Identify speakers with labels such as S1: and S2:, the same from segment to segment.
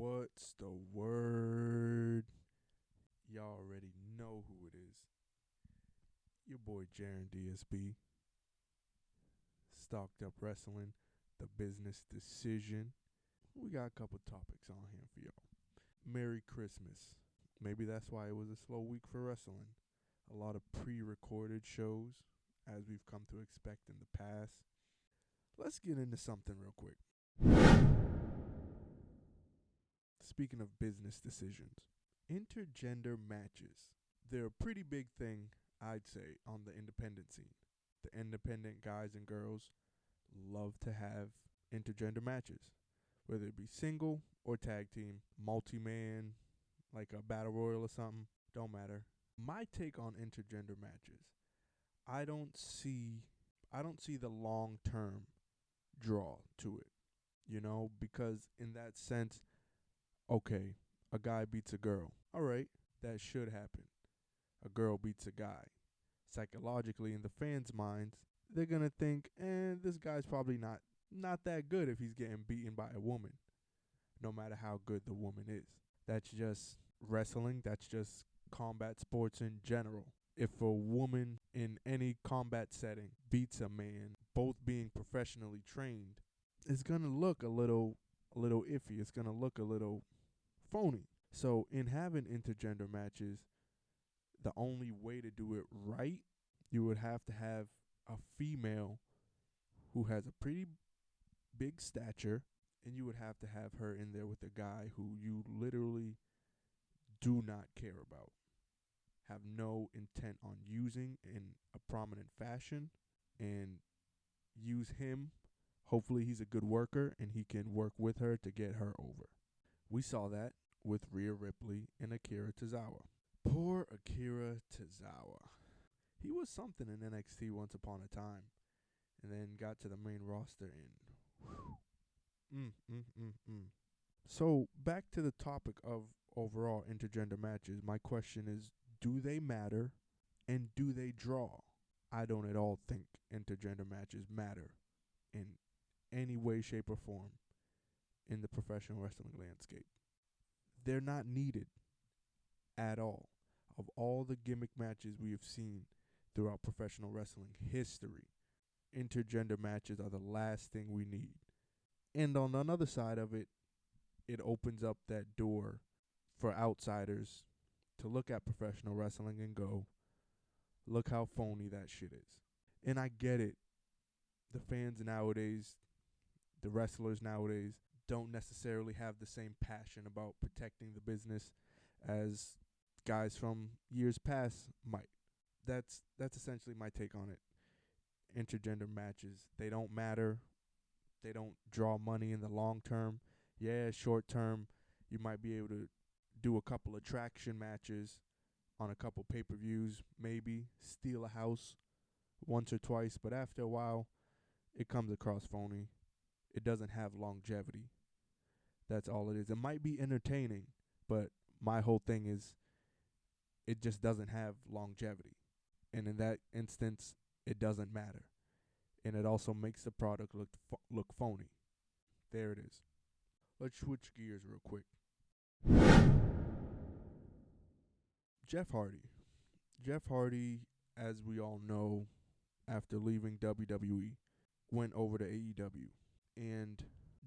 S1: What's the word? Y'all already know who it is. Your boy JarynDSB. Stocked Up Wrestling, the business decision. We got a couple topics on here for y'all. Merry Christmas. Maybe that's why it was a slow week for wrestling. A lot of pre-recorded shows, as we've come to expect in the past. Let's get into something real quick. Speaking of business decisions, intergender matches. They're a pretty big thing, I'd say, on the independent scene. The independent guys and girls love to have intergender matches, whether it be single or tag team, multi-man, like a battle royal or something, don't matter. My take on intergender matches, I don't see the long-term draw to it, because in that sense, okay, a guy beats a girl. All right, that should happen. A girl beats a guy. Psychologically, in the fans' minds, they're going to think, this guy's probably not that good if he's getting beaten by a woman, no matter how good the woman is. That's just wrestling. That's just combat sports in general. If a woman in any combat setting beats a man, both being professionally trained, it's going to look a little iffy. It's going to look a little phony. So in having intergender matches, the only way to do it right, you would have to have a female who has a pretty big stature, and you would have to have her in there with a guy who you literally do not care about, have no intent on using in a prominent fashion, and use him. Hopefully he's a good worker and he can work with her to get her over. We saw that with Rhea Ripley and Akira Tozawa. Poor Akira Tozawa. He was something in NXT once upon a time, and then got to the main roster and So back to the topic of overall intergender matches. My question is, do they matter and do they draw? I don't at all think intergender matches matter in any way, shape, or form in the professional wrestling landscape. They're not needed at all. Of all the gimmick matches we have seen throughout professional wrestling history, intergender matches are the last thing we need. And on another side of it, it opens up that door for outsiders to look at professional wrestling and go, look how phony that shit is. And I get it. The fans nowadays, the wrestlers nowadays, don't necessarily have the same passion about protecting the business as guys from years past might. That's essentially my take on it. Intergender matches, they don't matter. They don't draw money in the long term. Yeah, short term, you might be able to do a couple attraction matches on a couple pay-per-views, maybe steal a house once or twice, but after a while, it comes across phony. It doesn't have longevity. That's all it is. It might be entertaining, but my whole thing is it just doesn't have longevity. And in that instance, it doesn't matter. And it also makes the product look phony. There it is. Let's switch gears real quick. Jeff Hardy. Jeff Hardy, as we all know, after leaving WWE, went over to AEW and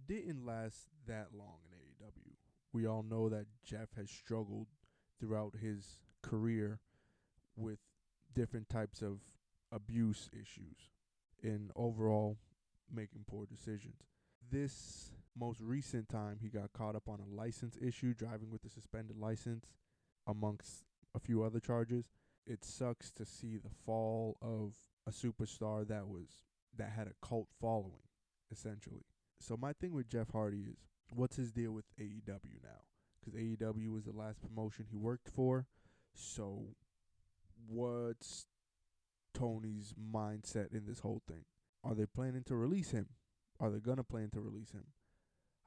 S1: didn't last that long in AEW. We all know that Jeff has struggled throughout his career with different types of abuse issues and overall making poor decisions. This most recent time, he got caught up on a license issue, driving with a suspended license, amongst a few other charges. It sucks to see the fall of a superstar that had a cult following, essentially. So my thing with Jeff Hardy is, what's his deal with AEW now? Because AEW was the last promotion he worked for. So what's Tony's mindset in this whole thing? Are they planning to release him? Are they going to plan to release him?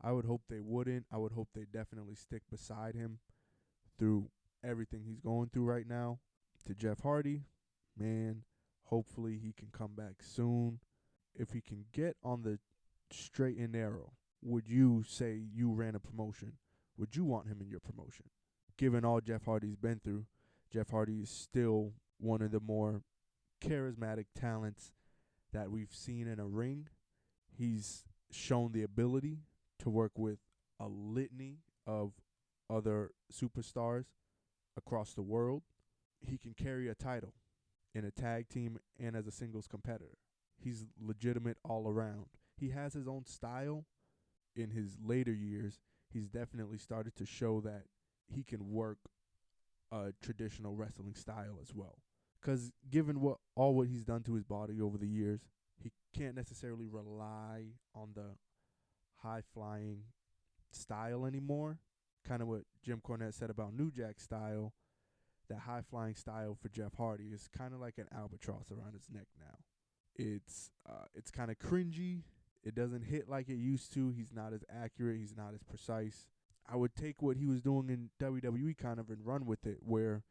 S1: I would hope they wouldn't. I would hope they definitely stick beside him through everything he's going through right now. To Jeff Hardy, man, hopefully he can come back soon. If he can get on the straight and narrow, would you say you ran a promotion would you want him in your promotion? Given all Jeff Hardy's been through, Jeff Hardy is still one of the more charismatic talents that we've seen in a ring. He's shown the ability to work with a litany of other superstars across the world. He can carry a title in a tag team and as a singles competitor. He's legitimate all around. He has his own style. In his later years, he's definitely started to show that he can work a traditional wrestling style as well. Because given what he's done to his body over the years, he can't necessarily rely on the high-flying style anymore. Kind of what Jim Cornette said about New Jack's style. That high-flying style for Jeff Hardy is kind of like an albatross around his neck now. It's kind of cringy. It doesn't hit like it used to. He's not as accurate. He's not as precise. I would take what he was doing in WWE kind of and run with it, where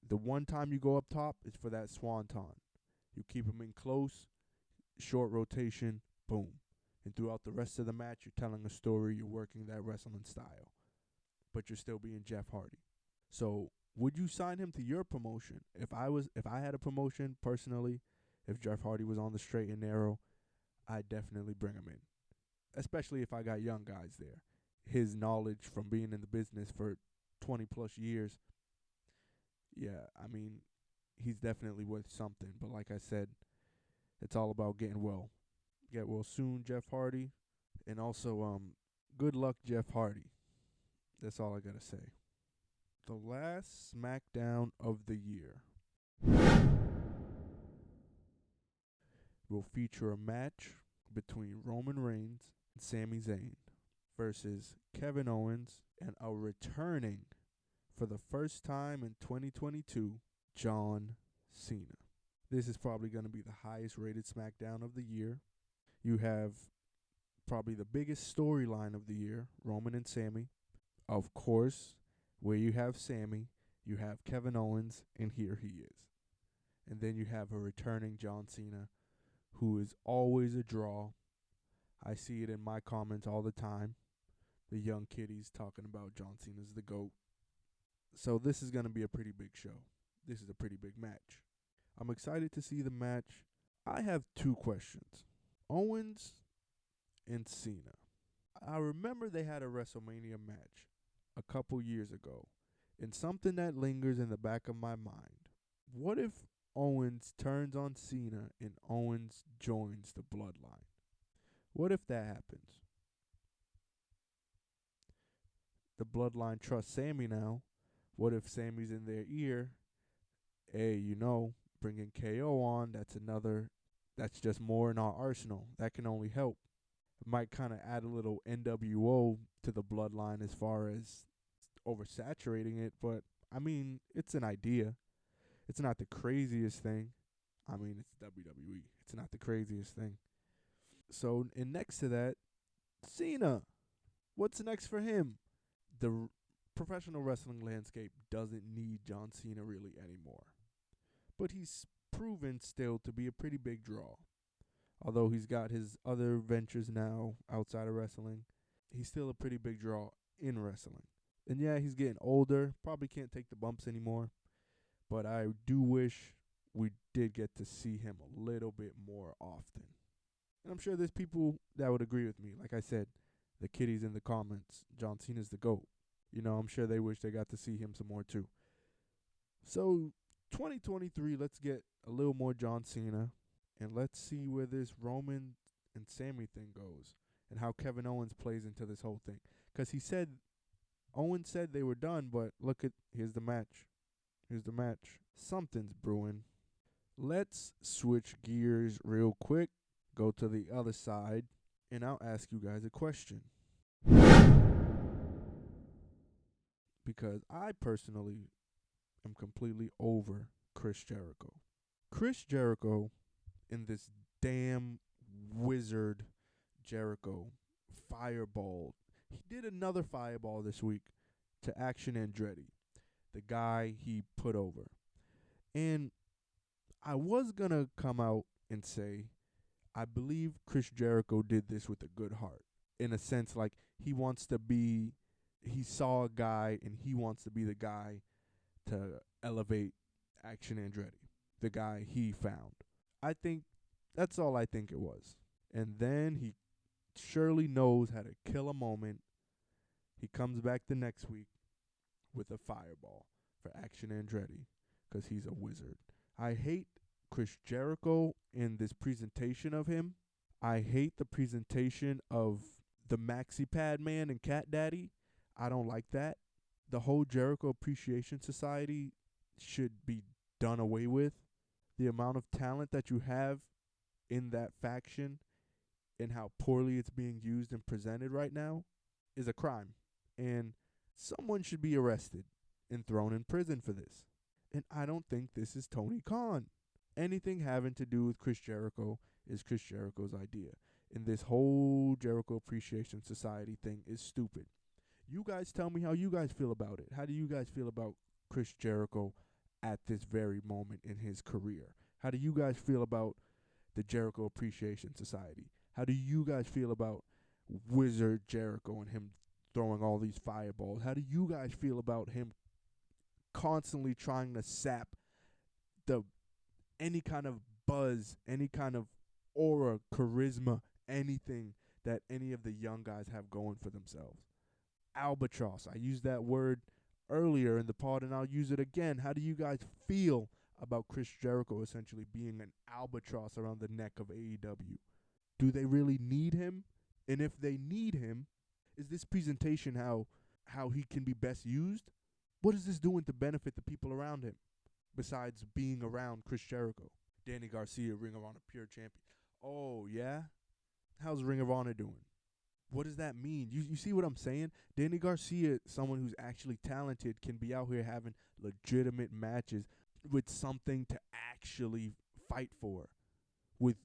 S1: the one time you go up top is for that swanton. You keep him in close, short rotation, boom. And throughout the rest of the match, you're telling a story, you're working that wrestling style. But you're still being Jeff Hardy. So would you sign him to your promotion? If I had a promotion personally, if Jeff Hardy was on the straight and narrow, I'd definitely bring him in. Especially if I got young guys there. His knowledge from being in the business for 20 plus years, yeah, I mean, he's definitely worth something. But like I said, it's all about getting well. Get well soon, Jeff Hardy. And also, good luck, Jeff Hardy. That's all I gotta say. The last SmackDown of the year will feature a match between Roman Reigns and Sami Zayn versus Kevin Owens and a returning, for the first time in 2022, John Cena. This is probably going to be the highest rated SmackDown of the year. You have probably the biggest storyline of the year, Roman and Sami. Of course, where you have Sami, you have Kevin Owens, and here he is. And then you have a returning John Cena, who is always a draw. I see it in my comments all the time. The young kiddies talking about John Cena's the GOAT. So this is going to be a pretty big show. This is a pretty big match. I'm excited to see the match. I have two questions. Owens and Cena. I remember they had a WrestleMania match a couple years ago, and something that lingers in the back of my mind. What if Owens turns on Cena and Owens joins the bloodline? What if that happens? The bloodline trusts Sami now. What if Sami's in their ear? Hey, bringing KO on, that's just more in our arsenal. That can only help. It might kind of add a little NWO to the bloodline as far as oversaturating it, but, I mean, it's an idea. It's not the craziest thing. I mean, it's WWE. It's not the craziest thing. So, and next to that, Cena. What's next for him? The professional wrestling landscape doesn't need John Cena really anymore. But he's proven still to be a pretty big draw. Although he's got his other ventures now outside of wrestling, he's still a pretty big draw in wrestling. And yeah, he's getting older, probably can't take the bumps anymore. But I do wish we did get to see him a little bit more often. And I'm sure there's people that would agree with me. Like I said, the kiddies in the comments, John Cena's the GOAT. I'm sure they wish they got to see him some more too. So 2023, let's get a little more John Cena, and let's see where this Roman and Sami thing goes, and how Kevin Owens plays into this whole thing. Because Owens said they were done, but here's the match. Here's the match. Something's brewing. Let's switch gears real quick, go to the other side, and I'll ask you guys a question. Because I personally am completely over Chris Jericho. Chris Jericho in this damn wizard Jericho fireball. He did another fireball this week to Action Andretti, the guy he put over. And I was going to come out and say, I believe Chris Jericho did this with a good heart. In a sense, like he wants to be he saw a guy and he wants to be the guy to elevate Action Andretti, the guy he found. I think that's all I think it was. And then he surely knows how to kill a moment. He comes back the next week with a fireball for Action Andretti because he's a wizard. I hate Chris Jericho in this presentation of him. I hate the presentation of the Maxi Pad Man and Cat Daddy. I don't like that. The whole Jericho Appreciation Society should be done away with. The amount of talent that you have in that faction and how poorly it's being used and presented right now is a crime. And someone should be arrested and thrown in prison for this. And I don't think this is Tony Khan. Anything having to do with Chris Jericho is Chris Jericho's idea. And this whole Jericho Appreciation Society thing is stupid. You guys tell me how you guys feel about it. How do you guys feel about Chris Jericho at this very moment in his career? How do you guys feel about the Jericho Appreciation Society? How do you guys feel about Wizard Jericho and him throwing all these fireballs? How do you guys feel about him constantly trying to sap any kind of buzz, any kind of aura, charisma, anything that any of the young guys have going for themselves? Albatross. I used that word earlier in the pod, and I'll use it again. How do you guys feel about Chris Jericho essentially being an albatross around the neck of AEW? Do they really need him? And if they need him, is this presentation how he can be best used? What is this doing to benefit the people around him besides being around Chris Jericho? Danny Garcia, Ring of Honor Pure Champion. Oh, yeah? How's Ring of Honor doing? What does that mean? You see what I'm saying? Danny Garcia, someone who's actually talented, can be out here having legitimate matches with something to actually fight for, with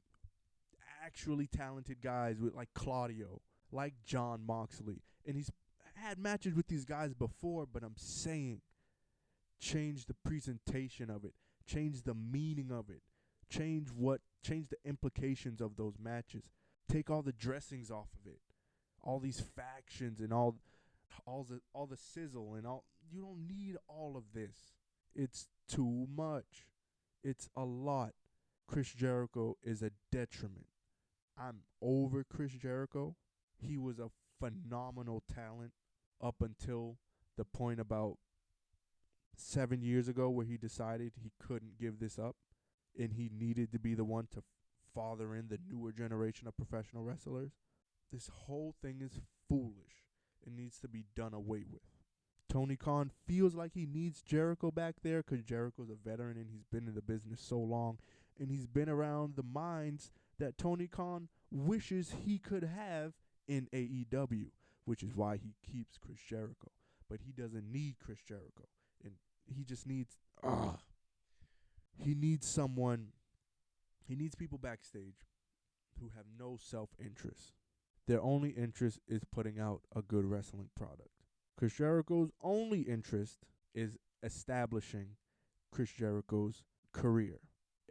S1: actually talented guys with like Claudio, like John Moxley. And he's had matches with these guys before, but I'm saying change the presentation of it, change the meaning of it, change the implications of those matches. Take all the dressings off of it. All these factions and all the sizzle and all. You don't need all of this. It's too much. It's a lot. Chris Jericho is a detriment. I'm over Chris Jericho. He was a phenomenal talent up until the point about 7 years ago where he decided he couldn't give this up and he needed to be the one to father in the newer generation of professional wrestlers. This whole thing is foolish. It needs to be done away with. Tony Khan feels like he needs Jericho back there because Jericho's a veteran and he's been in the business so long. And he's been around the minds that Tony Khan wishes he could have in AEW, which is why he keeps Chris Jericho. But he doesn't need Chris Jericho. And he just needs... he needs someone... He needs people backstage who have no self-interest. Their only interest is putting out a good wrestling product. Chris Jericho's only interest is establishing Chris Jericho's career.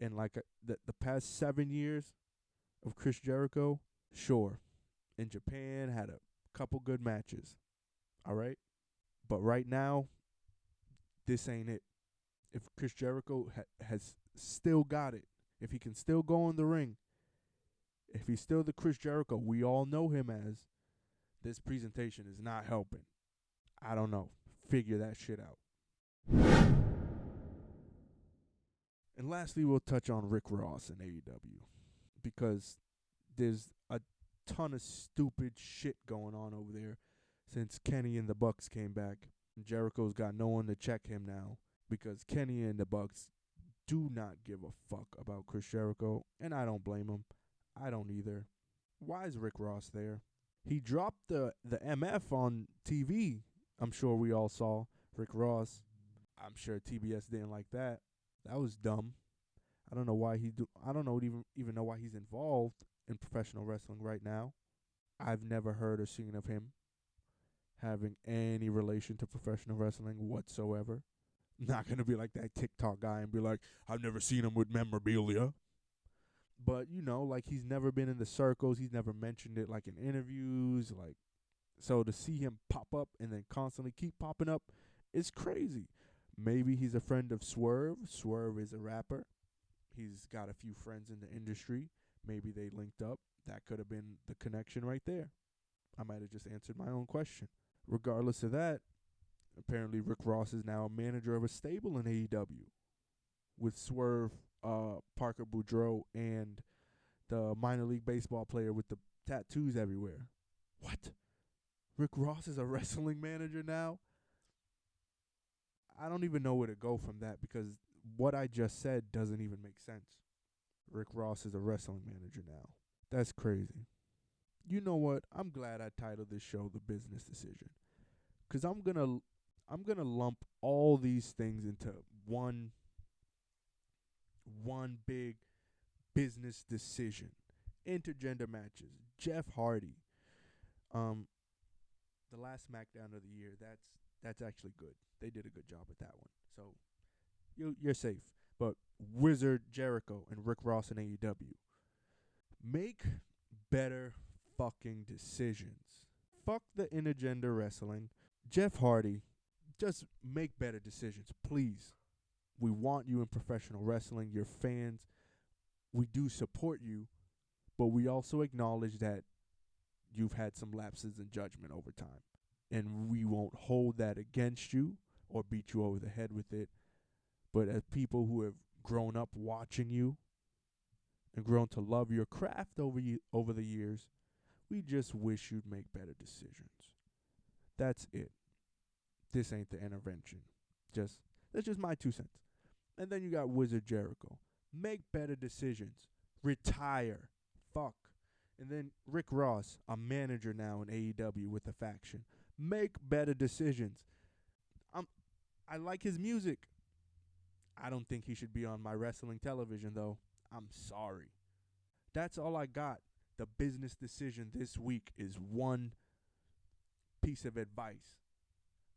S1: And like the past 7 years of Chris Jericho, sure, in Japan had a couple good matches. All right? But right now, this ain't it. If Chris Jericho has still got it, if he can still go in the ring, if he's still the Chris Jericho we all know him as, this presentation is not helping. I don't know. Figure that shit out. And lastly, we'll touch on Rick Ross in AEW. Because there's a ton of stupid shit going on over there since Kenny and the Bucks came back. And Jericho's got no one to check him now because Kenny and the Bucks do not give a fuck about Chris Jericho, and I don't blame him. I don't either. Why is Rick Ross there? He dropped the MF on TV. I'm sure we all saw Rick Ross. I'm sure TBS didn't like that. That was dumb. I don't know why I don't know even know why he's involved in professional wrestling right now. I've never heard or seen of him having any relation to professional wrestling whatsoever. Not going to be like that TikTok guy and be like, I've never seen him with memorabilia. But, like he's never been in the circles. He's never mentioned it like in interviews. Like, So to see him pop up and then constantly keep popping up is crazy. Maybe he's a friend of Swerve. Swerve is a rapper. He's got a few friends in the industry. Maybe they linked up. That could have been the connection right there. I might have just answered my own question. Regardless of that, apparently Rick Ross is now a manager of a stable in AEW with Swerve, Parker Boudreaux, and the minor league baseball player with the tattoos everywhere. What? Rick Ross is a wrestling manager now? I don't even know where to go from that because what I just said doesn't even make sense. Rick Ross is a wrestling manager now. That's crazy. You know what? I'm glad I titled this show The Business Decision. Cause I'm gonna lump all these things into one big business decision. Intergender matches. Jeff Hardy. The last SmackDown of the year. That's actually good. They did a good job with that one. So you're safe. But Wizard Jericho and Rick Ross in AEW. Make better fucking decisions. Fuck the intergender wrestling. Jeff Hardy, just make better decisions, please. We want you in professional wrestling. Your fans, we do support you, but we also acknowledge that you've had some lapses in judgment over time. And we won't hold that against you or beat you over the head with it. But as people who have grown up watching you and grown to love your craft over the years, we just wish you'd make better decisions. That's it. This ain't the intervention. That's just my 2 cents. And then you got Wizard Jericho. Make better decisions. Retire. Fuck. And then Rick Ross, a manager now in AEW with a faction. Make better decisions. I like his music. I don't think he should be on my wrestling television, though. I'm sorry. That's all I got. The business decision this week is one piece of advice.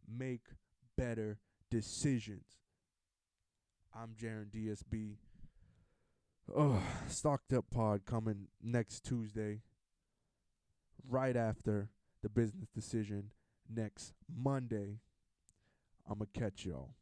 S1: Make better decisions. I'm JarynDSB. Stocked Up Pod coming next Tuesday, right after the business decision next Monday. I'm going to catch y'all.